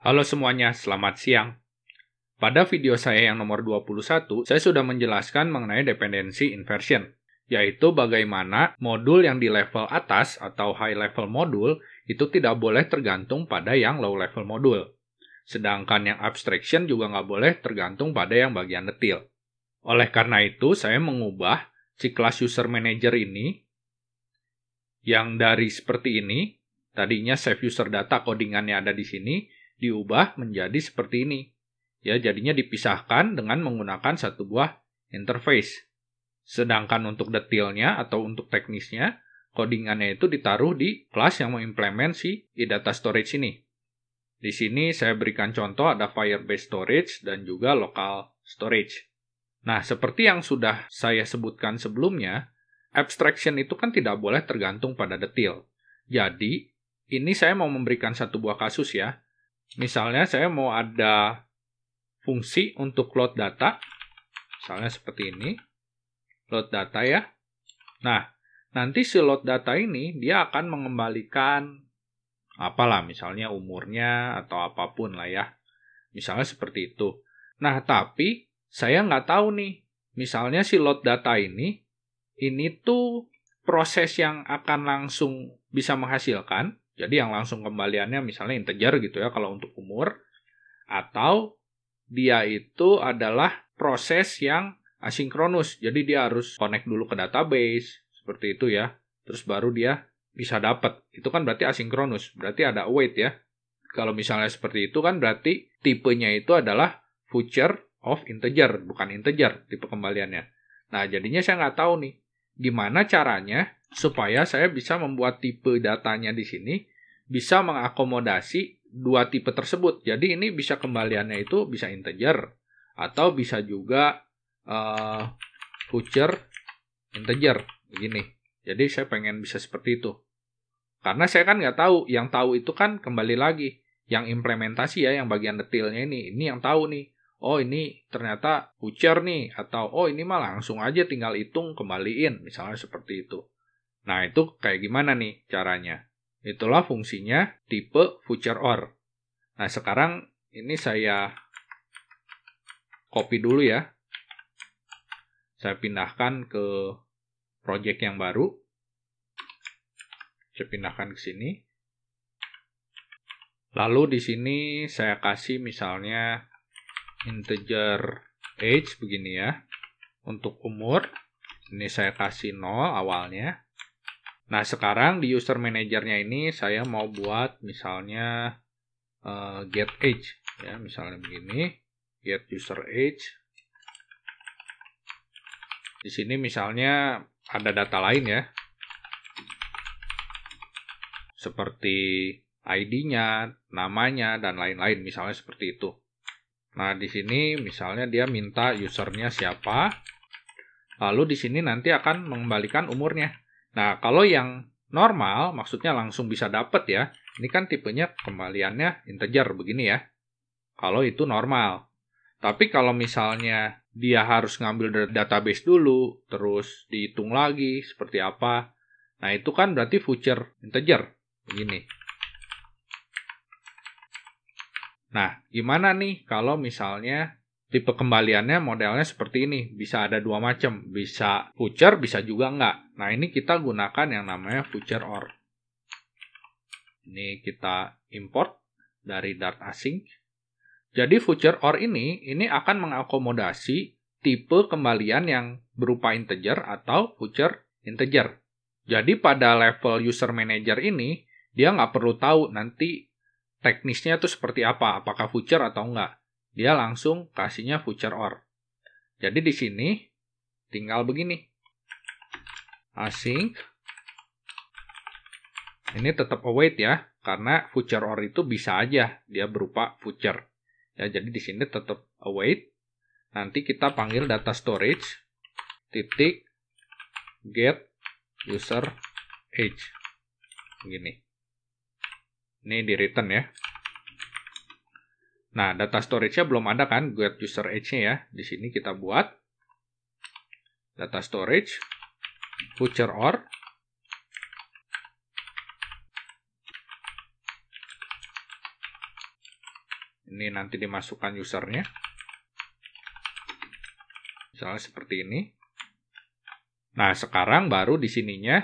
Halo semuanya, selamat siang. Pada video saya yang nomor 21, saya sudah menjelaskan mengenai dependency inversion, yaitu bagaimana modul yang di level atas atau high level modul itu tidak boleh tergantung pada yang low level modul. Sedangkan yang abstraction juga nggak boleh tergantung pada yang bagian detail. Oleh karena itu, saya mengubah si class user manager ini yang dari seperti ini, tadinya save user data codingannya ada di sini, diubah menjadi seperti ini. Ya, jadinya dipisahkan dengan menggunakan satu buah interface. Sedangkan untuk detailnya atau untuk teknisnya, codingannya itu ditaruh di kelas yang mengimplement si data storage ini. Di sini saya berikan contoh ada Firebase Storage dan juga Local Storage. Nah, seperti yang sudah saya sebutkan sebelumnya, abstraction itu kan tidak boleh tergantung pada detail. Jadi, ini saya mau memberikan satu buah kasus ya. Misalnya saya mau ada fungsi untuk load data, misalnya seperti ini, load data ya. Nah, nanti si load data ini dia akan mengembalikan apalah, misalnya umurnya atau apapun lah ya. Misalnya seperti itu. Nah, tapi saya nggak tahu nih, misalnya si load data ini tuh proses yang akan langsung bisa menghasilkan, jadi yang langsung kembaliannya misalnya integer gitu ya kalau untuk umur, atau dia itu adalah proses yang asinkronus, jadi dia harus connect dulu ke database, seperti itu ya, terus baru dia bisa dapat. Itu kan berarti asinkronus, berarti ada await ya. Kalau misalnya seperti itu kan berarti tipenya itu adalah future of integer, bukan integer tipe kembaliannya. Nah, jadinya saya nggak tahu nih, gimana caranya supaya saya bisa membuat tipe datanya di sini bisa mengakomodasi dua tipe tersebut. Jadi ini bisa kembaliannya itu bisa integer atau bisa juga future integer begini. Jadi saya pengen bisa seperti itu. Karena saya kan nggak tahu, yang tahu itu kan kembali lagi yang implementasi ya, yang bagian detailnya ini yang tahu nih. Oh ini ternyata future nih, atau oh ini mah langsung aja tinggal hitung kembaliin, misalnya seperti itu. Nah itu kayak gimana nih caranya? Itulah fungsinya tipe future or. Nah sekarang ini saya copy dulu ya. Saya pindahkan ke project yang baru. Saya pindahkan ke sini. Lalu di sini saya kasih misalnya integer age begini ya. Untuk umur ini saya kasih 0 awalnya. Nah, sekarang di user manajernya ini saya mau buat misalnya get age ya, misalnya begini, get user age. Di sini misalnya ada data lain ya. Seperti ID-nya, namanya, dan lain-lain, misalnya seperti itu. Nah, di sini misalnya dia minta usernya siapa, lalu di sini nanti akan mengembalikan umurnya. Nah, kalau yang normal, maksudnya langsung bisa dapat ya, ini kan tipenya kembaliannya integer, begini ya. Kalau itu normal. Tapi kalau misalnya dia harus ngambil dari database dulu, terus dihitung lagi, seperti apa, nah itu kan berarti future integer, begini. Nah, gimana nih kalau misalnya tipe kembaliannya modelnya seperti ini? Bisa ada dua macam, bisa future, bisa juga enggak. Nah, ini kita gunakan yang namanya future or. Ini kita import dari Dart async. Jadi future or ini akan mengakomodasi tipe kembalian yang berupa integer atau future integer. Jadi pada level user manager ini, dia nggak perlu tahu nanti teknisnya itu seperti apa, apakah future atau enggak. Dia langsung kasihnya future or. Jadi di sini tinggal begini. Async. Ini tetap await ya, karena future or itu bisa aja dia berupa future. Ya, jadi di sini tetap await. Nanti kita panggil data storage titik get user age. Begini. Ini di return ya. Nah, data storage-nya belum ada kan, get user age-nya ya. Di sini kita buat data storage future or. Ini nanti dimasukkan usernya. Misalnya seperti ini. Nah, sekarang baru di sininya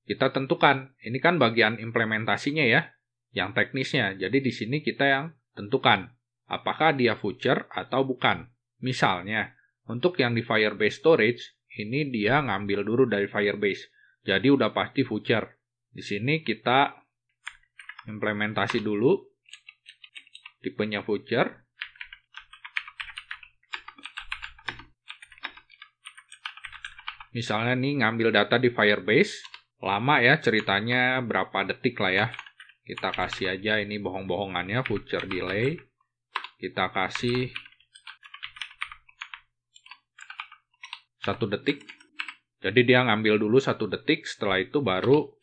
kita tentukan. Ini kan bagian implementasinya ya, yang teknisnya. Jadi di sini kita yang tentukan apakah dia voucher atau bukan. Misalnya, untuk yang di Firebase Storage, ini dia ngambil dulu dari Firebase. Jadi udah pasti voucher. Di sini kita implementasi dulu tipenya voucher. Misalnya nih ngambil data di Firebase, lama ya ceritanya berapa detik lah ya. Kita kasih aja ini bohong-bohongannya, voucher delay. Kita kasih 1 detik. Jadi dia ngambil dulu 1 detik, setelah itu baru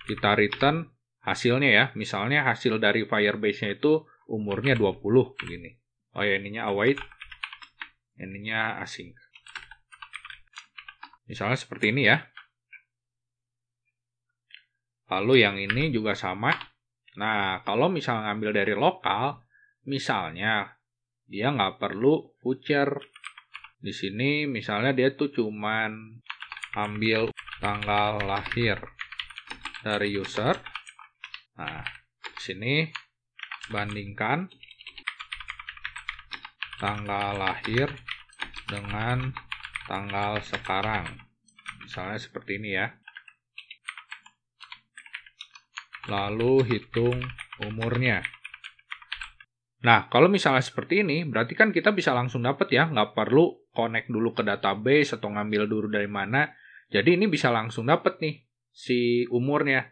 kita return hasilnya ya. Misalnya hasil dari Firebase-nya itu umurnya 20 begini. Oh ya, ininya await, ininya async. Misalnya seperti ini ya. Lalu yang ini juga sama. Nah, kalau misalnya ngambil dari lokal, misalnya dia nggak perlu voucher. Di sini misalnya dia tuh cuman ambil tanggal lahir dari user. Nah, di sini bandingkan tanggal lahir dengan tanggal sekarang. Misalnya seperti ini ya. Lalu hitung umurnya. Nah, kalau misalnya seperti ini, berarti kan kita bisa langsung dapat ya, nggak perlu connect dulu ke database atau ngambil dulu dari mana. Jadi ini bisa langsung dapat nih si umurnya.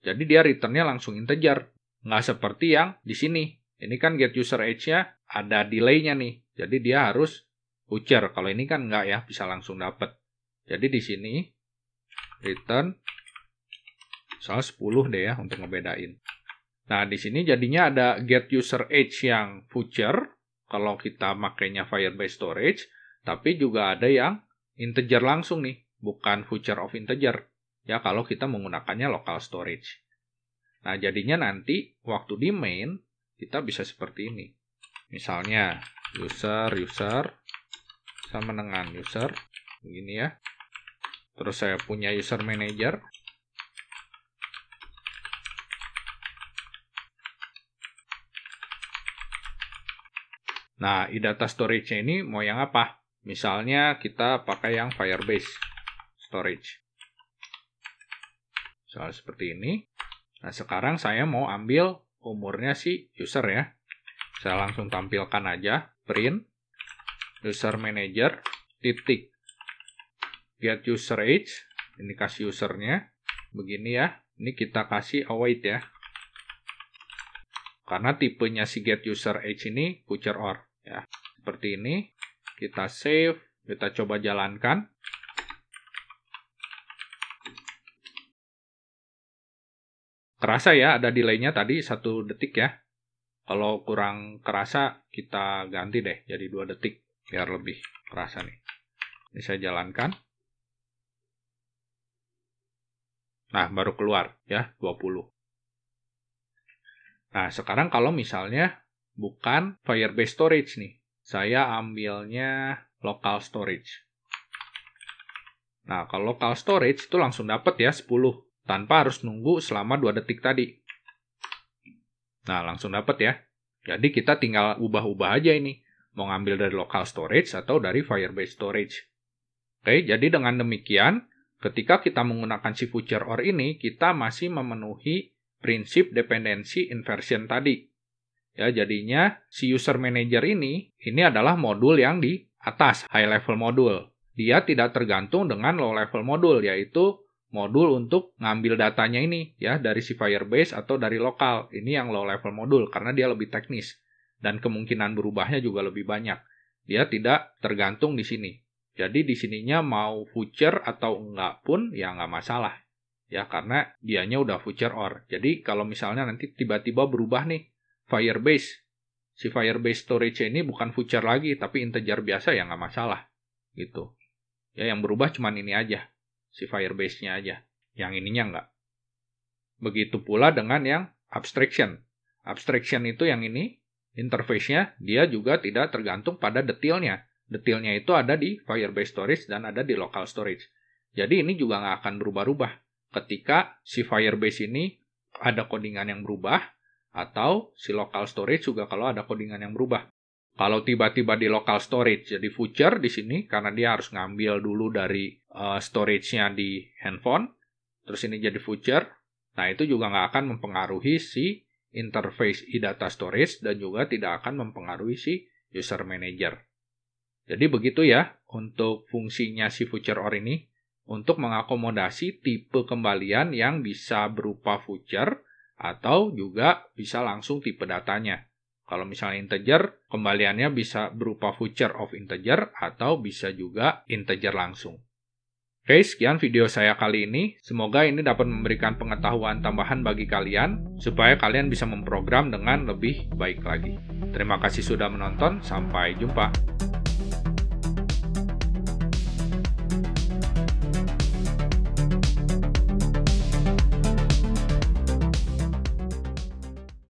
Jadi dia returnnya langsung integer. Nggak seperti yang di sini. Ini kan get user age-nya ada delay-nya nih. Jadi dia harus voucher. Kalau ini kan nggak ya, bisa langsung dapat. Jadi di sini return misalnya 10 deh ya untuk ngebedain. Nah, di sini jadinya ada get user age yang voucher kalau kita makainya Firebase Storage, tapi juga ada yang integer langsung nih, bukan voucher of integer. Ya, kalau kita menggunakannya local storage. Nah, jadinya nanti waktu di main kita bisa seperti ini. Misalnya user sama dengan user begini ya. Terus saya punya user manager. Nah, data storage-nya ini mau yang apa? Misalnya kita pakai yang Firebase Storage. Misalnya seperti ini. Nah, sekarang saya mau ambil umurnya si user ya. Saya langsung tampilkan aja. Print user manager titik get user age. Ini kasih usernya. Begini ya. Ini kita kasih await ya. Karena tipenya si get user age ini voucher or. Ya, seperti ini. Kita save. Kita coba jalankan. Kerasa ya, ada delay-nya tadi 1 detik ya. Kalau kurang kerasa, kita ganti deh jadi 2 detik. Biar lebih kerasa nih. Ini saya jalankan. Nah, baru keluar ya, 20. Nah, sekarang kalau misalnya bukan Firebase Storage nih. Saya ambilnya local storage. Nah, kalau local storage itu langsung dapat ya 10. Tanpa harus nunggu selama 2 detik tadi. Nah, langsung dapat ya. Jadi kita tinggal ubah-ubah aja ini. Mau ngambil dari local storage atau dari Firebase Storage. Oke, jadi dengan demikian, ketika kita menggunakan si voucher or ini, kita masih memenuhi prinsip dependensi inversion tadi. Ya, jadinya si user manager ini adalah modul yang di atas, high level modul. Dia tidak tergantung dengan low level modul, yaitu modul untuk ngambil datanya ini ya dari si Firebase atau dari lokal. Ini yang low level modul karena dia lebih teknis dan kemungkinan berubahnya juga lebih banyak. Dia tidak tergantung di sini. Jadi di sininya mau voucher atau enggak pun ya nggak masalah. Ya karena dianya udah voucher or. Jadi kalau misalnya nanti tiba-tiba berubah nih Firebase. Si Firebase storage ini bukan voucher lagi tapi integer biasa ya nggak masalah. Gitu. Ya yang berubah cuman ini aja. Si Firebase-nya aja. Yang ininya enggak. Begitu pula dengan yang abstraction. Abstraction itu yang ini. interface-nya dia juga tidak tergantung pada detailnya. Detailnya itu ada di Firebase Storage dan ada di local storage. Jadi ini juga nggak akan berubah-ubah ketika si Firebase ini ada codingan yang berubah, atau si local storage juga kalau ada codingan yang berubah. Kalau tiba-tiba di local storage jadi future di sini, karena dia harus ngambil dulu dari storage-nya di handphone, terus ini jadi future, nah itu juga nggak akan mempengaruhi si interface e-data storage dan juga tidak akan mempengaruhi si user manager. Jadi begitu ya untuk fungsinya si future or ini, untuk mengakomodasi tipe kembalian yang bisa berupa future atau juga bisa langsung tipe datanya. Kalau misalnya integer, kembaliannya bisa berupa future of integer atau bisa juga integer langsung. Oke, sekian video saya kali ini. Semoga ini dapat memberikan pengetahuan tambahan bagi kalian, supaya kalian bisa memprogram dengan lebih baik lagi. Terima kasih sudah menonton, sampai jumpa.